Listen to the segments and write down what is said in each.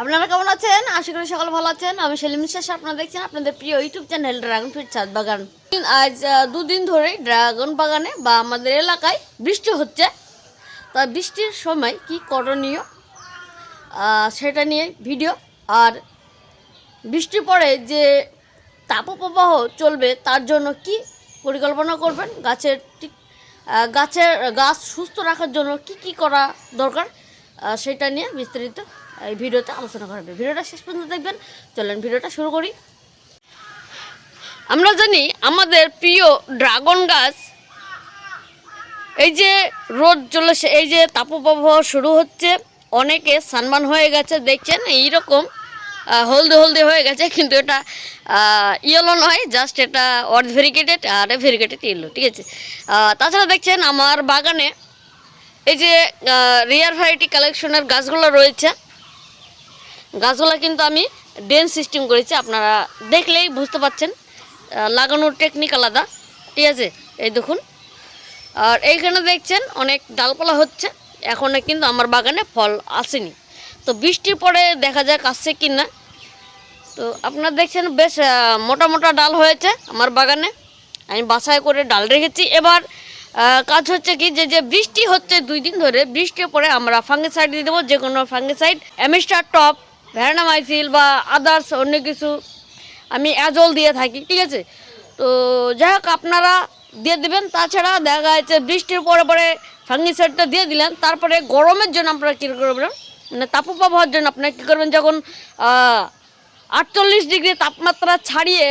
আপনারা কেমন আছেন? আশা করি সকলে ভালো আছেন। আমি সেলিম বিশ্বাস, আপনারা দেখছেন আপনাদের প্রিয় ইউটিউব চ্যানেল ড্রাগন ফ্রুট ছাদ বাগান। আজ দুদিন ধরে ড্রাগন বাগানে বা আমাদের এলাকায় বৃষ্টি হচ্ছে। তা বৃষ্টির সময় কি করণীয় সেটা নিয়ে ভিডিও, আর বৃষ্টির পরে যে তাপপ্রবাহ চলবে তার জন্য কি পরিকল্পনা করবেন, গাছ সুস্থ রাখার জন্য কি কি করা দরকার সেটা নিয়ে বিস্তারিত এই ভিডিওতে আলোচনা করা হবে। ভিডিওটা শেষ পর্যন্ত দেখবেন। চলেন ভিডিওটা শুরু করি। আমরা জানি আমাদের প্রিয় ড্রাগন গাছ, এই যে রোদ চলেছে, এই যে তাপপ্রবাহ শুরু হচ্ছে, অনেকে সানবার্ন হয়ে গেছে, দেখছেন এইরকম হলদে হলদে হয়ে গেছে, কিন্তু এটা ইয়েলো নয়, জাস্ট এটা অর্ধ ভেরিগেটেড আর ভেরিগেটেড ইয়েলো, ঠিক আছে। তাছাড়া দেখছেন আমার বাগানে এই যে রেয়ার ভ্যারাইটি কালেকশনের গাছগুলো রয়েছে, গাছগুলো কিন্তু আমি ড্রেন সিস্টেম করেছি, আপনারা দেখলেই বুঝতে পারছেন। লাগানোর টেকনিক আলাদা, ঠিক আছে। এই দেখুন, আর এইখানে দেখছেন অনেক ডালপালা হচ্ছে, এখনও কিন্তু আমার বাগানে ফল আসেনি। তো বৃষ্টির পরে দেখা যাক আসছে কি না। তো আপনারা দেখছেন বেশ মোটা মোটা ডাল হয়েছে আমার বাগানে, আমি বাছাই করে ডাল রেখেছি। এবার কাজ হচ্ছে কি, যে বৃষ্টি হচ্ছে 2 দিন ধরে, বৃষ্টির পরে আমরা ফাঙ্গিসাইড দিয়ে দেবো, যে কোনো ফাঙ্গিসাইড, অ্যামিস্টার টপ, ভ্যারানামাইসিল বা আদার্স অন্য কিছু আমি অ্যাজল দিয়ে থাকি, ঠিক আছে। তো যাই হোক আপনারা দিয়ে দেবেন। তাছাড়া দেখা যাচ্ছে বৃষ্টির পরে পরে ফাঙ্গিসাইডটা দিয়ে দিলেন, তারপরে গরমের জন্য আপনারা কী করবেন, মানে তাপপ্রবাহের জন্য আপনারা কী করবেন, যখন 48 ডিগ্রি তাপমাত্রা ছাড়িয়ে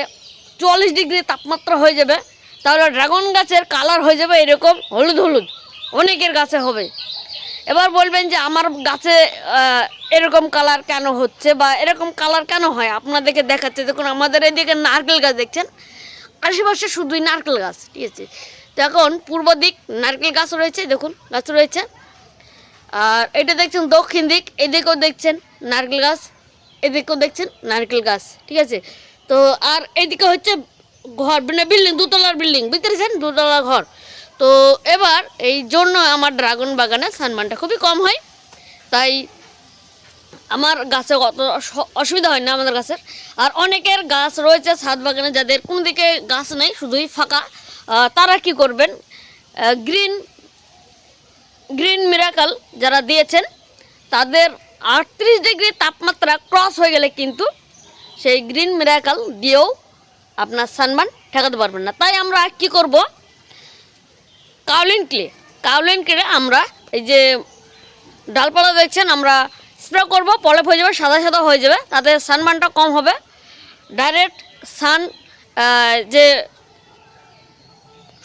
44 ডিগ্রি তাপমাত্রা হয়ে যাবে, তাহলে ড্রাগন গাছের কালার হয়ে যাবে এরকম হলুদ হলুদ, অনেকের গাছে হবে। এবার বলবেন যে আমার গাছে এরকম কালার কেন হচ্ছে বা এরকম কালার কেন হয়, আপনাদেরকে দেখাচ্ছে। দেখুন আমাদের এদিকে নারকেল গাছ দেখছেন, আশেপাশে শুধুই নারকেল গাছ, ঠিক আছে। তো এখন পূর্ব দিক নারকেল গাছ রয়েছে, দেখুন গাছ রয়েছে, আর এটা দেখছেন দক্ষিণ দিক, এদিকেও দেখছেন নারকেল গাছ, এদিকেও দেখছেন নারকেল গাছ, ঠিক আছে। তো আর এইদিকে হচ্ছে ঘর, মানে বিল্ডিং, 2তলার বিল্ডিং, বুঝতে পেরেছেন, 2তলা ঘর। তো এবার এই জন্য আমার ড্রাগন বাগানে সানমানটা খুবই কম হয়, তাই আমার গাছে অত অসুবিধা হয় না আমাদের গাছের। আর অনেকের গাছ রয়েছে ছাদ বাগানে যাদের কোন দিকে গাছ নেই, শুধুই ফাঁকা, তারা কি করবেন, গ্রিন মিরাকল যারা দিয়েছেন, তাদের 38 ডিগ্রি তাপমাত্রা ক্রস হয়ে গেলে কিন্তু সেই গ্রিন মিরাকল দিয়েও আপনার সানবার্ন ঠেকাতে পারবেন না। তাই আমরা কি করব, কাউলিন ক্লে আমরা এই যে ডালপালা দেখছেন আমরা স্প্রে করব, পলে হয়ে যাবে, সাদা সাদা হয়ে যাবে, তাতে সানবার্নটা কম হবে। ডাইরেক্ট সান যে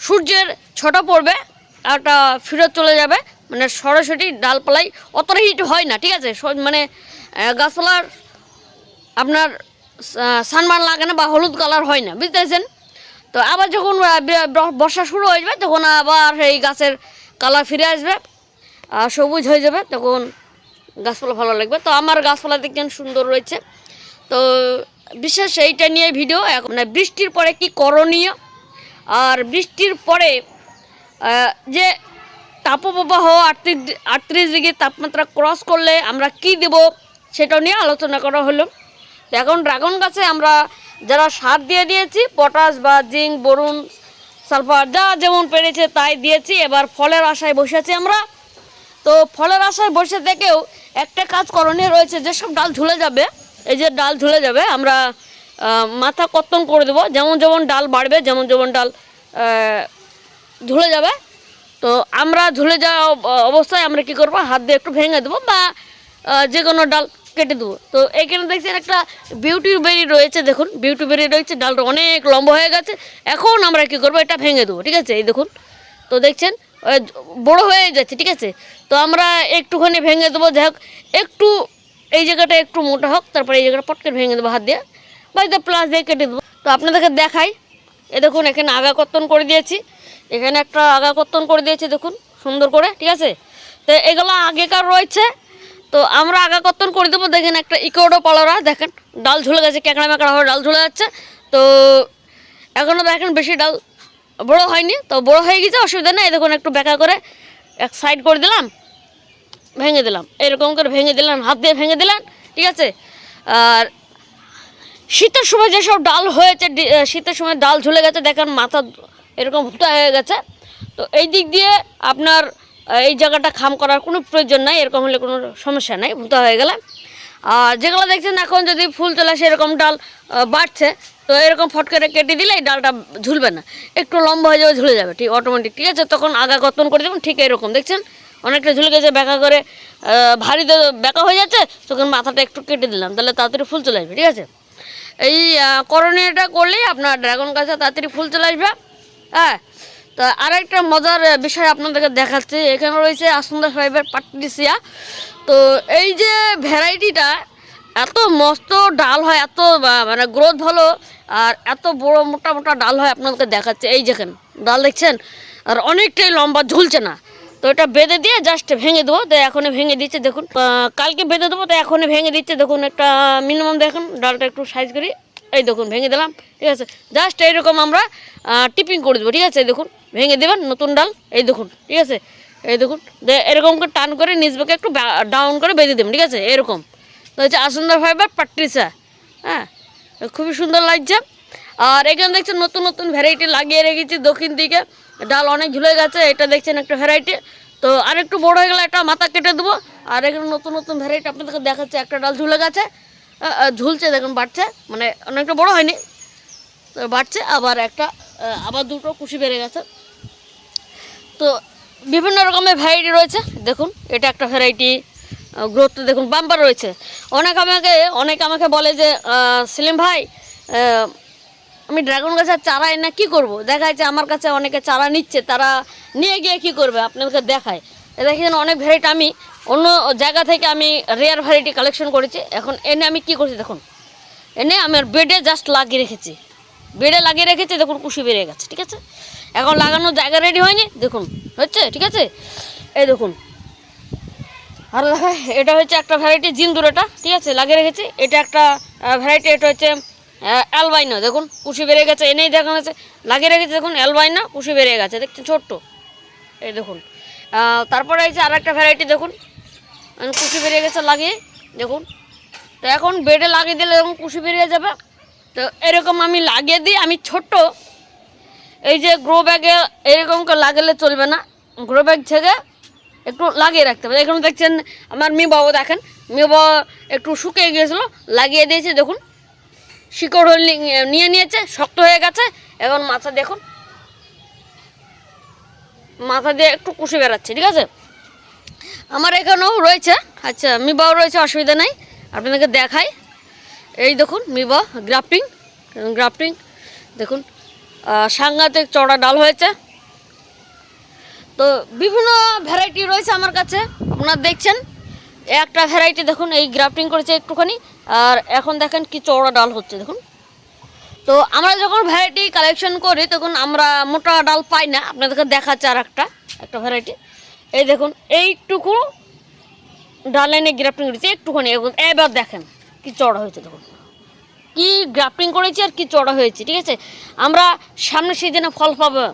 সূর্যের ছোট পড়বে, একটা ফিরত চলে যাবে, মানে সরাসরি ডালপালাই অতটা হিট হয় না, ঠিক আছে। মানে গাছপালার আপনার সানবার্ন লাগে না বা হলুদ কালার হয় না, বুঝতে পেরেছেন। তো আবার যখন বর্ষা শুরু হয়ে যাবে, তখন আবার এই গাছের কালার ফিরে আসবে, সবুজ হয়ে যাবে, তখন গাছপালা ভালো লাগবে। তো আমার গাছপালা দেখছেন সুন্দর রয়েছে। তো বিশেষ এইটা নিয়ে ভিডিও, মানে বৃষ্টির পরে কি করণীয়, আর বৃষ্টির পরে যে তাপপ্রবাহ 38 ডিগ্রি তাপমাত্রা ক্রস করলে আমরা কি দেব সেটা নিয়ে আলোচনা করা হলো। তো এখন ড্রাগন গাছে আমরা যারা সার দিয়ে দিয়েছি, পটাশ বা জিঙ্ক, বোরন, সালফার যা যেমন পেরেছে তাই দিয়েছি। এবার ফলের আশায় বসে আছি আমরা। তো ফলের আশায় বসে থেকেও একটা কাজ করণীয় রয়েছে, যেসব ডাল ঝুলে যাবে, এই যে ডাল ঝুলে যাবে, আমরা মাথা কর্তন করে দেবো। যেমন যেমন ডাল বাড়বে, যেমন যেমন ডাল ঝুলে যাবে, তো আমরা ঝুলে যাওয়া অবস্থায় আমরা কি করব, হাত দিয়ে একটু ভেঙে দেবো বা যে কোনো ডাল কেটে দেবো। তো এইখানে দেখছেন একটা বিউটিবেরি রয়েছে, দেখুন বিউটিবেরি রয়েছে, ডালটা অনেক লম্বা হয়ে গেছে। এখন আমরা কি করব, এটা ভেঙে দেবো, ঠিক আছে। এই দেখুন, তো দেখছেন বড় হয়ে যাচ্ছে, ঠিক আছে। তো আমরা একটুখানি ভেঙে দেবো, যাই হোক একটু এই জায়গাটা একটু মোটা হোক, তারপরে এই জায়গাটা পটকে ভেঙে দেবো হাত দিয়ে, বা এটা প্লাস দিয়ে কেটে দেবো। তো আপনাদেরকে দেখাই, এ দেখুন এখানে আগা কর্তন করে দিয়েছি, এখানে একটা আগা কর্তন করে দিয়েছি, দেখুন সুন্দর করে, ঠিক আছে। তো এগুলো আগেকার রয়েছে, তো আমরা আগা কর্তন করে দেবো। দেখেন একটা ইকোডো পালোরা, দেখেন ডাল ঝুলে গেছে, ক্যাঁকড়া ম্যাকড়া হয়ে ডাল ঝুলে যাচ্ছে। তো এখনও দেখেন বেশি ডাল বড়ো হয়নি, তো বড়ো হয়ে গেছে, অসুবিধা নেই। দেখুন একটু ব্যাকা করে এক সাইড করে দিলাম, ভেঙে দিলাম, এরকম করে ভেঙে দিলাম, হাত দিয়ে ভেঙে দিলাম, ঠিক আছে। আর শীতের সময় যেসব ডাল হয়েছে, শীতের সময় ডাল ঝুলে গেছে, দেখেন মাথা এরকম ভুতা হয়ে গেছে। তো এই দিক দিয়ে আপনার এই জায়গাটা খাম করার কোনো প্রয়োজন নাই, এরকম হলে কোনো সমস্যা নাই ভুতা হয়ে গেলে। আর যেগুলো দেখছেন এখন যদি ফুল চলে আসে এরকম ডাল বাড়ছে, তো এরকম ফট করে কেটে দিলে এই ডালটা ঝুলবে না, একটু লম্বা হয়ে যাবে, ঝুলে যাবে ঠিক অটোমেটিক, ঠিক আছে। তখন আগা গতন করে দেবেন, ঠিক এরকম দেখছেন অনেকটা ঝুলে গেছে, ব্যাকা করে ভারী ব্যাকা হয়ে যাচ্ছে, তখন মাথাটা একটু কেটে দিলাম, তাহলে তাড়াতাড়ি ফুল চলে আসবে, ঠিক আছে। এই করণীয়টা করলেই আপনার ড্রাগন গাছে তাড়াতাড়ি ফুল চলে আসবে। হ্যাঁ, তো আর একটা মজার বিষয় আপনাদেরকে দেখাচ্ছি, এখানে রয়েছে আসুন্দর ফাইবার পাট্রিসিয়া। তো এই যে ভ্যারাইটিটা এত মস্ত ডাল হয়, এত মানে গ্রোথ ভালো, আর এত বড় মোটা মোটা ডাল হয়, আপনাদেরকে দেখাচ্ছে। এই যেখান ডাল দেখছেন, আর অনেকটাই লম্বা, ঝুলছে না। তো এটা বেঁধে দিয়ে জাস্ট ভেঙে দেবো, তো এখনই ভেঙে দিচ্ছে দেখুন। কালকে বেঁধে দেবো, তো এখনই ভেঙে দিচ্ছে দেখুন। একটা মিনিমাম দেখুন ডালটা একটু সাইজ করি, এই দেখুন ভেঙে দিলাম, ঠিক আছে। জাস্ট এইরকম আমরা টিপিং করে দেবো, ঠিক আছে। দেখুন ভেঙে দেবেন নতুন ডাল, এই দেখুন, ঠিক আছে। এই দেখুন এরকম করে টান করে নিচ বেঁকে একটু ডাউন করে বেঁধে দেবেন, ঠিক আছে, এরকম। তো হচ্ছে আসুন্দর ফাইবার পাট্রিসা। হ্যাঁ, খুবই সুন্দর লাগছে। আর এখানে দেখছেন নতুন নতুন ভ্যারাইটি লাগিয়ে রেখেছি দক্ষিণ দিকে, ডাল অনেক ঝুলে গেছে, এটা দেখছেন একটা ভ্যারাইটি। তো আর একটু বড় হয়ে গেলে একটা মাথা কেটে দেবো। আর এখানে নতুন নতুন ভ্যারাইটি আপনাদেরকে দেখাচ্ছে, একটা ডাল ঝুলে গেছে, ঝুলছে দেখুন, বাড়ছে, মানে অনেকটা বড় হয়নি, তো বাড়ছে। আবার একটা আবার দুটো কুশি বেড়ে গেছে। তো বিভিন্ন রকমের ভ্যারাইটি রয়েছে দেখুন, এটা একটা ভ্যারাইটি, গ্রোথ দেখুন বাম্পার রয়েছে। অনেকে আমাকে বলে যে সেলিম ভাই, আমি ড্রাগন গাছের চারা এনে কী করবো, দেখা যাচ্ছে আমার কাছে অনেকে চারা নিচ্ছে, তারা নিয়ে গিয়ে কী করবে আপনাদেরকে দেখায়। দেখেন অনেক ভ্যারাইটি আমি অন্য জায়গা থেকে আমি রেয়ার ভ্যারাইটি কালেকশন করেছি, এখন এনে আমি কী করছি দেখুন, এনে আমার বেডে জাস্ট লাগিয়ে রেখেছি, দেখুন কুশি বেরিয়ে গেছে, ঠিক আছে। এখন লাগানোর জায়গা রেডি হয়নি, দেখুন হচ্ছে, ঠিক আছে। এই দেখুন, আর দেখা এটা হচ্ছে একটা ভ্যারাইটি জিন্দুর, এটা ঠিক আছে লাগিয়ে রেখেছি। এটা একটা ভ্যারাইটি, এটা হচ্ছে অ্যালবাইনো, দেখুন কুশি বেরিয়ে গেছে, এনেই দেখানো হচ্ছে, লাগিয়ে রেখেছি দেখুন অ্যালবাইনো, কুশি বেরিয়ে গেছে দেখছেন ছোট্ট, এই দেখুন। তারপরে হচ্ছে আর একটা ভ্যারাইটি দেখুন, কুশি বেরিয়ে গেছে লাগিয়ে, দেখুন। তো এখন বেডে লাগিয়ে দিলে দেখুন কুশি বেরিয়ে যাবে। তো এরকম আমি লাগিয়ে দিই, আমি ছোট্ট এই যে গ্রো ব্যাগে এরকম করে লাগালে চলবে না, গ্রো ব্যাগ থেকে একটু লাগিয়ে রাখতে হবে। এখানে দেখছেন আমার বাবা, দেখেন বাবা একটু শুকিয়ে গিয়েছিলো, লাগিয়ে দিয়েছে দেখুন, শিকড় নিয়ে নিয়েছে, শক্ত হয়ে গেছে। এখন মাথা দেখুন, মাথা দিয়ে একটু কুশি বেড়াচ্ছে, ঠিক আছে। আমার এখানেও রয়েছে, আচ্ছা বাবা রয়েছে, অসুবিধা নাই, আপনাদেরকে দেখাই। এই দেখুন বাবা গ্রাফটিং দেখুন, সাংঘাতিক চড়া ডাল হয়েছে। তো বিভিন্ন ভ্যারাইটি রয়েছে আমার কাছে, আপনারা দেখছেন। একটা ভ্যারাইটি দেখুন এই গ্রাফটিং করেছে একটুখানি, আর এখন দেখেন কি চওড়া ডাল হচ্ছে দেখুন। তো আমরা যখন ভ্যারাইটি কালেকশন করি তখন আমরা মোটা ডাল পাই না, আপনাদেরকে দেখাচ্ছে আর একটা ভ্যারাইটি। এই দেখুন এইটুকু ডাল এনে গ্রাফটিং করেছে একটুখানি, এবার দেখেন কি চওড়া হয়েছে দেখুন, কি গ্রাফটিং করেছি আর কি চওড়া হয়েছে, ঠিক আছে। আমরা সামনের সিজনে ফল পাবো,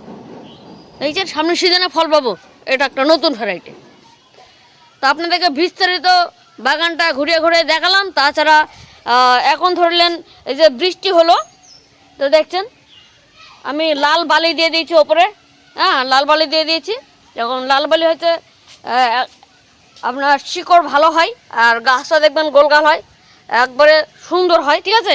দেখছেন সামনের সিজনে ফল পাবো, এটা একটা নতুন ভ্যারাইটি। তো আপনাদেরকে বিস্তারিত বাগানটা ঘুরিয়ে ঘুরিয়ে দেখালাম। তাছাড়া এখন ধরলেন এই যে বৃষ্টি হলো, তো দেখছেন আমি লাল বালি দিয়ে দিয়েছি ওপরে, হ্যাঁ লাল বালি দিয়ে দিয়েছি। যখন লাল বালি হচ্ছে আপনার শিকড় ভালো হয়, আর গাছটা দেখবেন গোলগাল হয়, একবারে সুন্দর হয়, ঠিক আছে।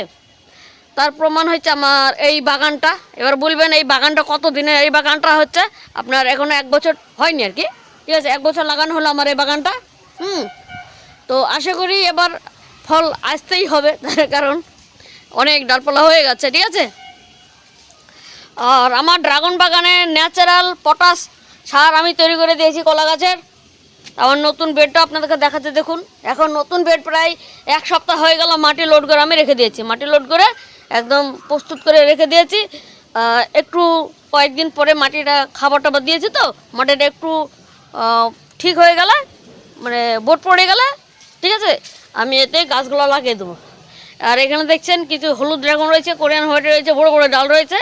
তার প্রমাণ হচ্ছে আমার এই বাগানটা। এবার বলবেন এই বাগানটা কত দিনের, এই বাগানটা হচ্ছে আপনার এখনও 1 বছর হয়নি আর কি, ঠিক আছে। 1 বছর লাগানো হলো আমার এই বাগানটা। তো আশা করি এবার ফল আসতেই হবে, কারণ অনেক ডালপালা হয়ে গেছে, ঠিক আছে। আর আমার ড্রাগন বাগানে ন্যাচারাল পটাশ সার আমি তৈরি করে দিয়েছি কলা গাছের। আমার নতুন বেডটা আপনাদেরকে দেখাতে দেখুন, এখন নতুন বেড প্রায় 1 সপ্তাহ হয়ে গেল, মাটি লোড করে আমি রেখে দিয়েছি, মাটি লোড করে একদম প্রস্তুত করে রেখে দিয়েছি। একটু কয়েকদিন পরে মাটিটা খাবার টাবার দিয়েছি, তো মাটিটা একটু ঠিক হয়ে গেলে, মানে বোট পড়ে গেলে, ঠিক আছে, আমি এতে গাছগুলো লাগিয়ে দেবো। আর এখানে দেখছেন কিছু হলুদ ড্রাগন রয়েছে, কোরিয়ান হোয়াইট রয়েছে, বড় বড় ডাল রয়েছে।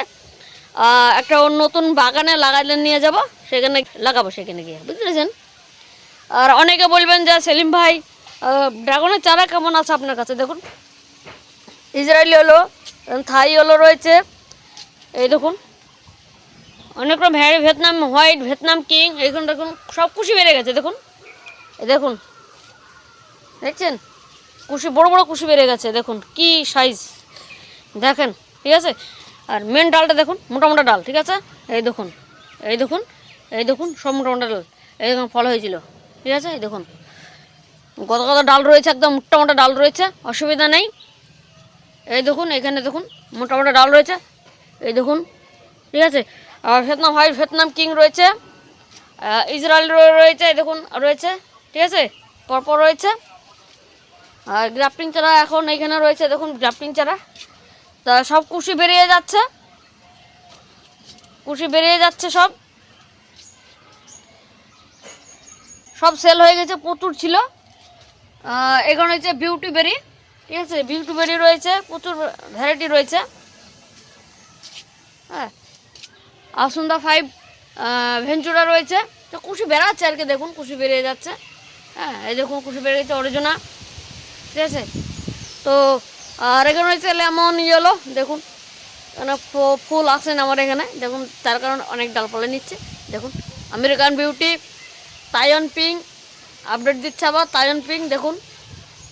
একটা নতুন বাগানে লাগাইলে নিয়ে যাব, সেখানে লাগাবো, সেখানে গিয়ে, বুঝতে পেরেছেন। আর অনেকে বলবেন যে সেলিম ভাই ড্রাগনের চারা কেমন আছে আপনার কাছে দেখুন, ইসরায়েলি হলো, থাই হলো রয়েছে, এই দেখুন অনেক রকম ভিয়েতনাম হোয়াইট, ভিয়েতনাম কিং, এইখানে দেখুন সব কুশি বেড়ে গেছে দেখুন, এই দেখুন দেখছেন কুশি, বড় বড় কুশি বেড়ে গেছে দেখুন কি সাইজ দেখেন, ঠিক আছে। আর মেন ডালটা দেখুন মোটা মোটা ডাল, ঠিক আছে, এই দেখুন এই দেখুন এই দেখুন সব মোটা মোটা ডাল, এই দেখুন ফল হয়েছিল, ঠিক আছে। এই দেখুন কত কত ডাল রয়েছে, একদম মোটা মোটা ডাল রয়েছে, অসুবিধা নেই। এই দেখুন এখানে দেখুন মোটা মোটা ডাল রয়েছে, এই দেখুন, ঠিক আছে। আর ভিয়েতনাম হোয়াইট, ভিয়েতনাম কিং রয়েছে, ইসরায়েল রয়েছে, এই দেখুন রয়েছে, ঠিক আছে, পরপর রয়েছে। আর গ্রাফটিং চারা এখন এইখানে রয়েছে দেখুন, গ্রাফটিং চারা, তা সব কুশি বেরিয়ে যাচ্ছে, কুশি বেরিয়ে যাচ্ছে, সব সব সেল হয়ে গেছে, প্রচুর ছিল। এখানে হচ্ছে বিউটি বেরি, ঠিক আছে, বিউটি বেরি রয়েছে, প্রচুর ভ্যারাইটি রয়েছে। হ্যাঁ, আসুন্দা 5 ভেঞ্চুরা রয়েছে, তো কুশি বেড়াচ্ছে আর কি, দেখুন কুশি বেরিয়ে যাচ্ছে। হ্যাঁ, এই দেখুন কুশি বেরিয়ে গেছে অরিজিনা, ঠিক আছে। তো আর এখানে রয়েছে লেমন ইয়েলো, দেখুন এখানে ফুল আসেন আমার এখানে দেখুন, তার কারণে অনেক ডালপালা নিচ্ছে দেখুন। American beauty, Taiwan pink update দিচ্ছে আবার, তাইওয়ান পিঙ্ক দেখুন,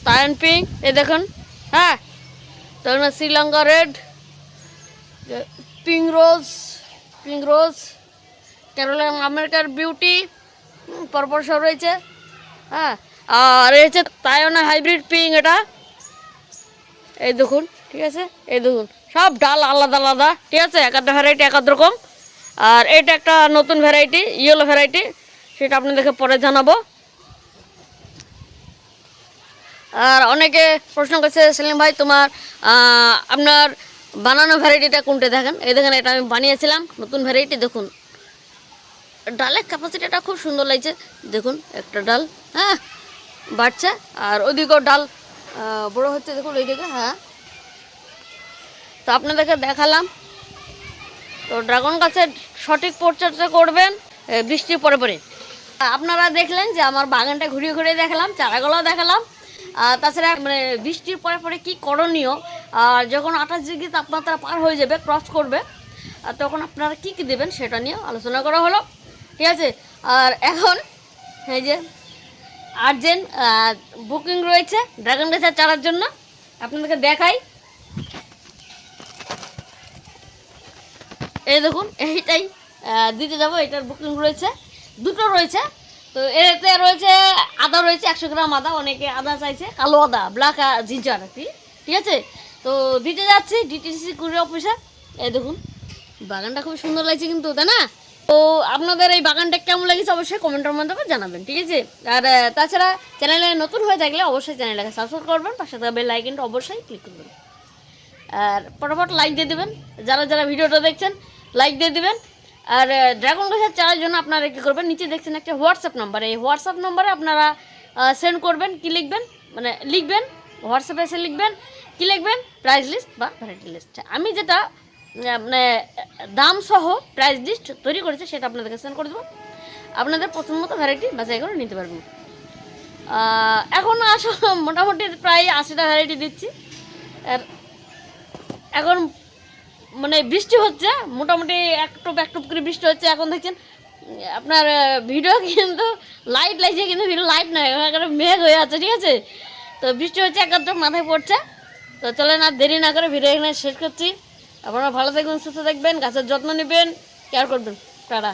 তাইওয়ান পিঙ্ক এই দেখুন। হ্যাঁ, তখন Sri Lanka red, pink rose, pink rose, Caroline আমেরিকার বিউটি, পরপর সব রয়েছে। হ্যাঁ, আর রয়েছে তাইওয়ানের হাইব্রিড পিঙ্ক, এটা এই দেখুন, ঠিক আছে, এই দেখুন সব ডাল আলাদা আলাদা, ঠিক আছে, এক একটা ভ্যারাইটি এক এক রকম। আর এটা একটা নতুন ভ্যারাইটি, ইয়েলো ভ্যারাইটি, সেটা আপনাদেরকে পরে জানাবো। আর অনেকে প্রশ্ন করছে সেলিম ভাই তোমার আপনার বানানো ভ্যারাইটিটা কোনটা, দেখেন এই দেখেন এটা আমি বানিয়েছিলাম নতুন ভ্যারাইটি, দেখুন ডালের ক্যাপাসিটিটা খুব সুন্দর লাগছে দেখুন, একটা ডাল হ্যাঁ বাড়ছে, আর ওদিকেও ডাল বড় হচ্ছে দেখুন ওইদিকে। হ্যাঁ, তো আপনাদেরকে দেখালাম। তো ড্রাগন গাছের সঠিক পরিচর্যা করবেন বৃষ্টির পরে পরে। আপনারা দেখলেন যে আমার বাগানটা ঘুরিয়ে ঘুরিয়ে দেখালাম, চারাগুলো দেখালাম। তাছাড়া মানে বৃষ্টির পরে পরে কী করণীয়, আর যখন 28 ডিগ্রি তাপমাত্রা পার হয়ে যাবে, ক্রস করবে, তখন আপনারা কী কী দেবেন সেটা নিয়ে আলোচনা করা হলো, ঠিক আছে। আর এখন এই যে আর্জেন্ট বুকিং রয়েছে ড্রাগন গাছের চারার জন্য, আপনাদেরকে দেখাই। এই দেখুন এইটাই দিতে যাবো, এটার বুকিং রয়েছে, দুটো রয়েছে। তো এতে রয়েছে আদা রয়েছে 100 গ্রাম আদা, অনেকে আদা চাইছে, কালো আদা, ব্ল্যাক জিঞ্জার আর কি, ঠিক আছে। তো দিতে যাচ্ছি ডিটিসি কুরিয়ার অফিসে। এই দেখুন বাগানটা খুব সুন্দর লাগছে কিন্তু, তাই না? তো আপনাদের এই বাগানটা কেমন লেগেছে অবশ্যই কমেন্টের মাধ্যমে জানাবেন, ঠিক আছে। আর তাছাড়া চ্যানেলে নতুন হয়ে থাকলে অবশ্যই চ্যানেলটাকে সাবস্ক্রাইব করবেন, পাশে থাকবে লাইক কিন্তু অবশ্যই ক্লিক করবেন, আর ফটাফট লাইক দিয়ে দেবেন, যারা যারা ভিডিওটা দেখছেন লাইক দিয়ে দেবেন। আর ড্রাগন গাছের চারার জন্য আপনারা কী করবেন, নিচে দেখছেন একটা হোয়াটসঅ্যাপ নাম্বার, এই হোয়াটসঅ্যাপ নাম্বারে আপনারা সেন্ড করবেন, কী লিখবেন মানে লিখবেন, হোয়াটসঅ্যাপে এসে লিখবেন, কী লিখবেন, প্রাইস লিস্ট বা ভ্যারাইটি লিস্ট। আমি যেটা মানে দাম সহ প্রাইস লিস্ট তৈরি করেছি সেটা আপনাদেরকে সেন্ড করে দেবো, আপনাদের পছন্দ মতো ভ্যারাইটি বাছাই করে নিতে পারবেন। এখন আসলে মোটামুটি প্রায় 80টা ভ্যারাইটি দিচ্ছি। আর এখন মানে বৃষ্টি হচ্ছে, মোটামুটি একটু করে বৃষ্টি হচ্ছে। এখন দেখছেন আপনার ভিডিও কিন্তু লাইট লাগছে, কিন্তু ভিডিও লাইট নয়, এখানে মেঘ হয়ে আছে, ঠিক আছে। তো বৃষ্টি হচ্ছে, একাত্তর মাথায় পড়ছে। তো চলেন আর দেরি না করে ভিডিও এখানে শেষ করছি। আপনারা ভালো থাকবেন, সুস্থ থাকবেন, গাছের যত্ন নেবেন, কেয়ার করবেন, টাটা।